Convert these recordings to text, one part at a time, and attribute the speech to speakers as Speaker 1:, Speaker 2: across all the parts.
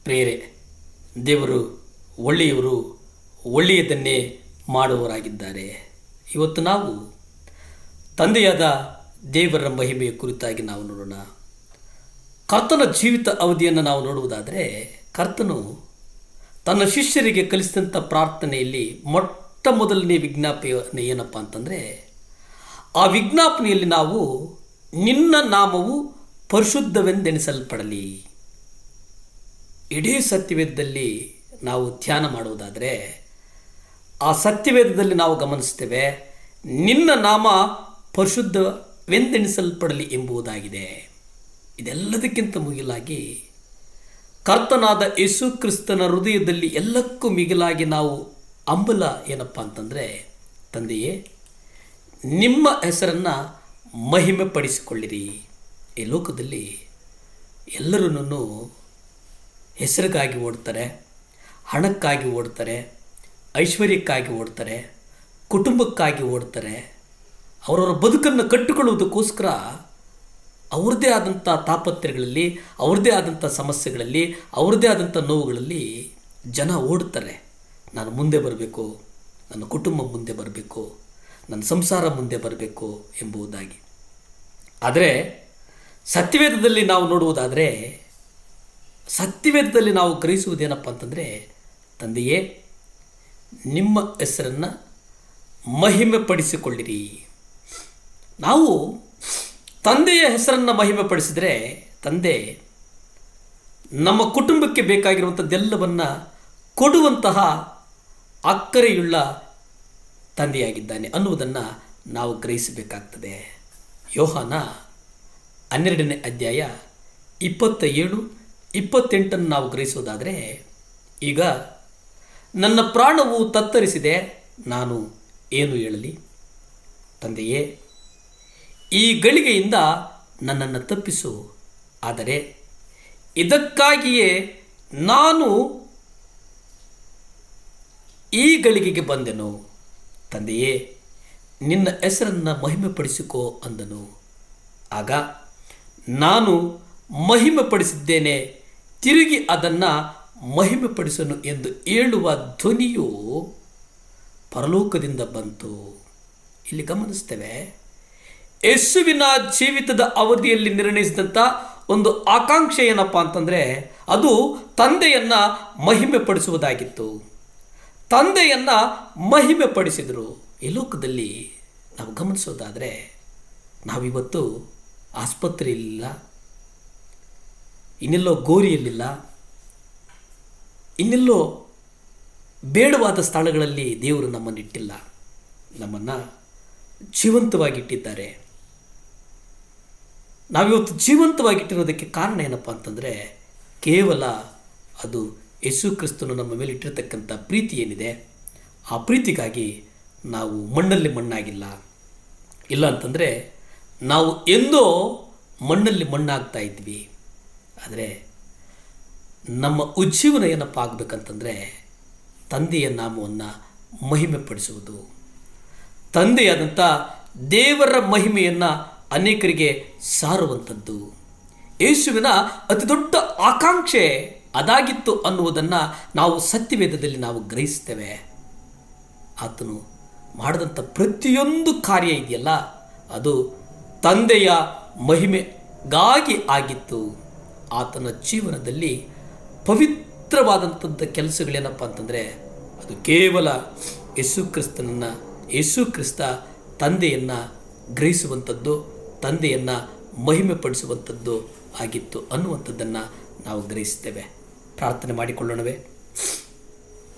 Speaker 1: ಪ್ರೇರೆ ದೇವರು ಒಳ್ಳೆಯವರು, ಒಳ್ಳೆಯದನ್ನೇ ಮಾಡುವವರಾಗಿದ್ದಾರೆ. ಇವತ್ತು ನಾವು ತಂದೆಯಾದ ದೇವರ ಮಹಿಮೆಯ ಕುರಿತಾಗಿ ನಾವು ನೋಡೋಣ. ಕರ್ತನ ಜೀವಿತ ಅವಧಿಯನ್ನು ನಾವು ನೋಡುವುದಾದರೆ, ಕರ್ತನು ತನ್ನ ಶಿಷ್ಯರಿಗೆ ಕಲಿಸಿದಂಥ ಪ್ರಾರ್ಥನೆಯಲ್ಲಿ ಮೊಟ್ಟ ಮೊದಲನೇ ವಿಜ್ಞಾಪನೆ ಏನಪ್ಪ ಅಂತಂದರೆ, ಆ ವಿಜ್ಞಾಪನೆಯಲ್ಲಿ ನಾವು ನಿನ್ನ ನಾಮವು ಪರಿಶುದ್ಧವೆಂದೆಣಿಸಲ್ಪಡಲಿ. ಇಡೀ ಸತ್ಯವೇದದಲ್ಲಿ ನಾವು ಧ್ಯಾನ ಮಾಡುವುದಾದರೆ, ಆ ಸತ್ಯವೇದದಲ್ಲಿ ನಾವು ಗಮನಿಸ್ತೇವೆ, ನಿನ್ನ ನಾಮ ಪರಿಶುದ್ಧವೆಂದೆಣಿಸಲ್ಪಡಲಿ ಎಂಬುದಾಗಿದೆ. ಇದೆಲ್ಲದಕ್ಕಿಂತ ಮುಗಿಲಾಗಿ ಕರ್ತನಾದ ಯೇಸು ಕ್ರಿಸ್ತನ ಹೃದಯದಲ್ಲಿ ಎಲ್ಲಕ್ಕೂ ಮಿಗಿಲಾಗಿ ನಾವು ಅಂಬಲ ಏನಪ್ಪ ಅಂತಂದರೆ, ತಂದೆಯೇ ನಿಮ್ಮ ಹೆಸರನ್ನು ಮಹಿಮೆ ಪಡಿಸಿಕೊಳ್ಳಿರಿ. ಈ ಲೋಕದಲ್ಲಿ ಎಲ್ಲರೂ ಹೆಸರಿಗಾಗಿ ಓಡ್ತಾರೆ, ಹಣಕ್ಕಾಗಿ ಓಡ್ತಾರೆ, ಐಶ್ವರ್ಯಕ್ಕಾಗಿ ಓಡ್ತಾರೆ, ಕುಟುಂಬಕ್ಕಾಗಿ ಓಡ್ತಾರೆ. ಅವರವರ ಬದುಕನ್ನು ಕಟ್ಟಿಕೊಳ್ಳುವುದಕ್ಕೋಸ್ಕರ ಅವ್ರದ್ದೇ ಆದಂಥ ತಾಪತ್ರೆಗಳಲ್ಲಿ, ಅವ್ರದ್ದೇ ಆದಂಥ ಸಮಸ್ಯೆಗಳಲ್ಲಿ, ಅವ್ರದ್ದೇ ಆದಂಥ ನೋವುಗಳಲ್ಲಿ ಜನ ಓಡ್ತಾರೆ. ನಾನು ಮುಂದೆ ಬರಬೇಕು, ನನ್ನ ಕುಟುಂಬ ಮುಂದೆ ಬರಬೇಕು, ನನ್ನ ಸಂಸಾರ ಮುಂದೆ ಬರಬೇಕು ಎಂಬುದಾಗಿ. ಆದರೆ ಸತ್ಯವೇದದಲ್ಲಿ ನಾವು ನೋಡುವುದಾದರೆ, ಸತ್ಯವೇದದಲ್ಲಿ ನಾವು ಗ್ರಹಿಸುವುದೇನಪ್ಪ ಅಂತಂದರೆ, ತಂದೆಯೇ ನಿಮ್ಮ ಹೆಸರನ್ನು ಮಹಿಮೆ ಪಡಿಸಿಕೊಳ್ಳಿರಿ. ನಾವು ತಂದೆಯ ಹೆಸರನ್ನು ಮಹಿಮೆ ಪಡಿಸಿದರೆ, ತಂದೆ ನಮ್ಮ ಕುಟುಂಬಕ್ಕೆ ಬೇಕಾಗಿರುವಂಥದ್ದೆಲ್ಲವನ್ನು ಕೊಡುವಂತಹ ಅಕ್ಕರೆಯುಳ್ಳ ತಂದೆಯಾಗಿದ್ದಾನೆ ಅನ್ನುವುದನ್ನು ನಾವು ಗ್ರಹಿಸಬೇಕಾಗ್ತದೆ. ಯೋಹಾನ 12ನೇ ಅಧ್ಯಾಯ 27-28 ನಾವು ಗ್ರಹಿಸುವುದಾದರೆ, ಈಗ ನನ್ನ ಪ್ರಾಣವು ತತ್ತರಿಸಿದೆ, ನಾನು ಏನು ಹೇಳಲಿ? ತಂದೆಯೇ ಈ ಗಳಿಗೆಯಿಂದ ನನ್ನನ್ನು ತಪ್ಪಿಸು. ಆದರೆ ಇದಕ್ಕಾಗಿಯೇ ನಾನು ಈ ಗಳಿಗೆಗೆ ಬಂದೆನು. ತಂದೆಯೇ ನಿನ್ನ ಹೆಸರನ್ನು ಮಹಿಮೆಪಡಿಸಿಕೋ ಅಂದನು. ಆಗ ನಾನು ಮಹಿಮೆಪಡಿಸಿದ್ದೇನೆ, ತಿರುಗಿ ಅದನ್ನು ಮಹಿಮೆಪಡಿಸನು ಎಂದು ಹೇಳುವ ಧ್ವನಿಯು ಪರಲೋಕದಿಂದ ಬಂತು. ಇಲ್ಲಿ ಗಮನಿಸ್ತೇವೆ, ಯೇಸುವಿನ ಜೀವಿತದ ಅವಧಿಯಲ್ಲಿ ನಿರ್ಣಯಿಸಿದಂಥ ಒಂದು ಆಕಾಂಕ್ಷೆ ಏನಪ್ಪ ಅಂತಂದರೆ, ಅದು ತಂದೆಯನ್ನು ಮಹಿಮೆ ಪಡಿಸುವುದಾಗಿತ್ತು. ತಂದೆಯನ್ನು ಮಹಿಮೆ ಪಡಿಸಿದರು. ಈ ಲೋಕದಲ್ಲಿ ನಾವು ಗಮನಿಸೋದಾದರೆ, ನಾವಿವತ್ತು ಆಸ್ಪತ್ರೆಯಲ್ಲಿಲ್ಲ, ಇನ್ನೆಲ್ಲೋ ಗೋರಿಯಲ್ಲಿಲ್ಲ, ಇನ್ನೆಲ್ಲೋ ಬೇಡವಾದ ಸ್ಥಳಗಳಲ್ಲಿ ದೇವರು ನಮ್ಮನ್ನಿಟ್ಟಿಲ್ಲ, ನಮ್ಮನ್ನು ಜೀವಂತವಾಗಿಟ್ಟಿದ್ದಾರೆ. ನಾವಿವತ್ತು ಜೀವಂತವಾಗಿಟ್ಟಿರೋದಕ್ಕೆ ಕಾರಣ ಏನಪ್ಪ ಅಂತಂದರೆ, ಕೇವಲ ಅದು ಯೇಸು ಕ್ರಿಸ್ತನು ನಮ್ಮ ಮೇಲೆ ಇಟ್ಟಿರತಕ್ಕಂಥ ಪ್ರೀತಿ ಏನಿದೆ, ಆ ಪ್ರೀತಿಗಾಗಿ ನಾವು ಮಣ್ಣಲ್ಲಿ ಮಣ್ಣಾಗಿಲ್ಲ. ಇಲ್ಲ ಅಂತಂದರೆ ನಾವು ಎಂದೋ ಮಣ್ಣಲ್ಲಿ ಮಣ್ಣಾಗ್ತಾ ಇದ್ವಿ. ಆದರೆ ನಮ್ಮ ಉಜ್ಜೀವನ ಏನಪ್ಪ ಆಗಬೇಕಂತಂದರೆ, ತಂದೆಯ ನಾಮವನ್ನು ಮಹಿಮೆ ಪಡಿಸುವುದು, ತಂದೆಯಾದಂಥ ದೇವರ ಮಹಿಮೆಯನ್ನು ಅನೇಕರಿಗೆ ಸಾರುವಂಥದ್ದು. ಯೇಸುವಿನ ಅತಿ ದೊಡ್ಡ ಆಕಾಂಕ್ಷೆ ಅದಾಗಿತ್ತು ಅನ್ನುವುದನ್ನು ನಾವು ಸತ್ಯವೇದದಲ್ಲಿ ನಾವು ಗ್ರಹಿಸ್ತೇವೆ. ಆತನು ಮಾಡಿದಂಥ ಪ್ರತಿಯೊಂದು ಕಾರ್ಯ ಇದೆಯಲ್ಲ, ಅದು ತಂದೆಯ ಮಹಿಮೆಗಾಗಿ ಆಗಿತ್ತು. ಆತನ ಜೀವನದಲ್ಲಿ ಪವಿತ್ರವಾದಂಥದ್ದು ಕೆಲಸಗಳೇನಪ್ಪ ಅಂತಂದರೆ, ಅದು ಕೇವಲ ಯೇಸು ಕ್ರಿಸ್ತ ತಂದೆಯನ್ನು ಗ್ರಹಿಸುವಂಥದ್ದು, ತಂದೆಯನ್ನು ಮಹಿಮೆ ಪಡಿಸುವಂಥದ್ದು ಆಗಿತ್ತು ಅನ್ನುವಂಥದ್ದನ್ನು ನಾವು ಗ್ರಹಿಸ್ತೇವೆ. ಪ್ರಾರ್ಥನೆ ಮಾಡಿಕೊಳ್ಳೋಣವೇ?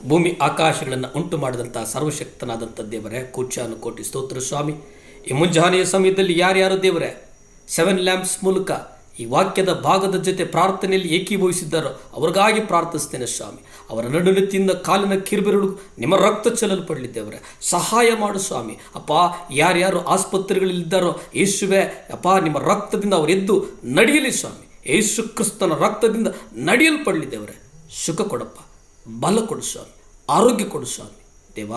Speaker 1: ಭೂಮಿ ಆಕಾಶಗಳನ್ನು ಉಂಟು ಮಾಡಿದಂಥ ಸರ್ವಶಕ್ತನಾದಂಥ ದೇವರೇ, ಕೋಟ್ಯಾನುಕೋಟಿ ಸ್ತೋತ್ರ ಸ್ವಾಮಿ. ಈ ಮುಂಜಾನೆಯ ಸಮಯದಲ್ಲಿ ಯಾರ್ಯಾರು ದೇವರೇ 7 ಲ್ಯಾಂಪ್ಸ್ ಮೂಲಕ ಈ ವಾಕ್ಯದ ಭಾಗದ ಜೊತೆ ಪ್ರಾರ್ಥನೆಯಲ್ಲಿ ಏಕೀಭವಿಸಿದ್ದಾರೋ ಅವ್ರಿಗಾಗಿ ಪ್ರಾರ್ಥಿಸ್ತೇನೆ ಸ್ವಾಮಿ. ಅವರ ನಡುನೆತ್ತಿಯಿಂದ ಕಾಲಿನ ಕಿರುಬೆರಳು ನಿಮ್ಮ ರಕ್ತ ಚೆಲ್ಲಲ್ಪಡಲಿ ದೇವರೇ, ಸಹಾಯ ಮಾಡು ಸ್ವಾಮಿ. ಅಪ್ಪ, ಯಾರ್ಯಾರು ಆಸ್ಪತ್ರೆಗಳಲ್ಲಿದ್ದಾರೋ ಯೇಸುವೆ ಅಪ್ಪ, ನಿಮ್ಮ ರಕ್ತದಿಂದ ಅವರು ಎದ್ದು ನಡೆಯಲಿ ಸ್ವಾಮಿ. ಯೇಸು ಕ್ರಿಸ್ತನ ರಕ್ತದಿಂದ ನಡೆಯಲ್ಪಡಲಿ ದೇವರೇ. ಸುಖ ಕೊಡಪ್ಪ, ಬಲ ಕೊಡು ಸ್ವಾಮಿ, ಆರೋಗ್ಯ ಕೊಡು ಸ್ವಾಮಿ. ದೇವ,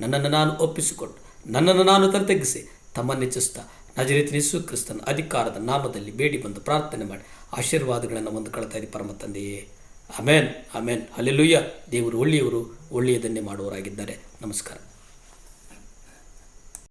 Speaker 1: ನನ್ನನ್ನು ನಾನು ಒಪ್ಪಿಸಿಕೊಟ್ಟು ನನ್ನನ್ನು ನಾನು ತಗ್ಗಿಸಿ ತಮ್ಮನ್ನೆಚ್ಚಿಸ್ತಾ ನಜರೇತಿನ ಯೇಸು ಕ್ರಿಸ್ತನ ಅಧಿಕಾರದ ನಾಮದಲ್ಲಿ ಬೇಡಿ ಬಂದು ಪ್ರಾರ್ಥನೆ ಮಾಡಿ ಆಶೀರ್ವಾದಗಳನ್ನು ಹೊಂದಿಕೊಳ್ತಾ ಇದ್ದೀವಿ ಪರಮ ತಂದೆಯೇ. ಆಮೇನ್ ಆಮೇನ್. ಹಲ್ಲೆಲೂಯ್ಯ. ದೇವರು ಒಳ್ಳೆಯವರು, ಒಳ್ಳೆಯದನ್ನೇ ಮಾಡುವವರಾಗಿದ್ದಾರೆ. ನಮಸ್ಕಾರ.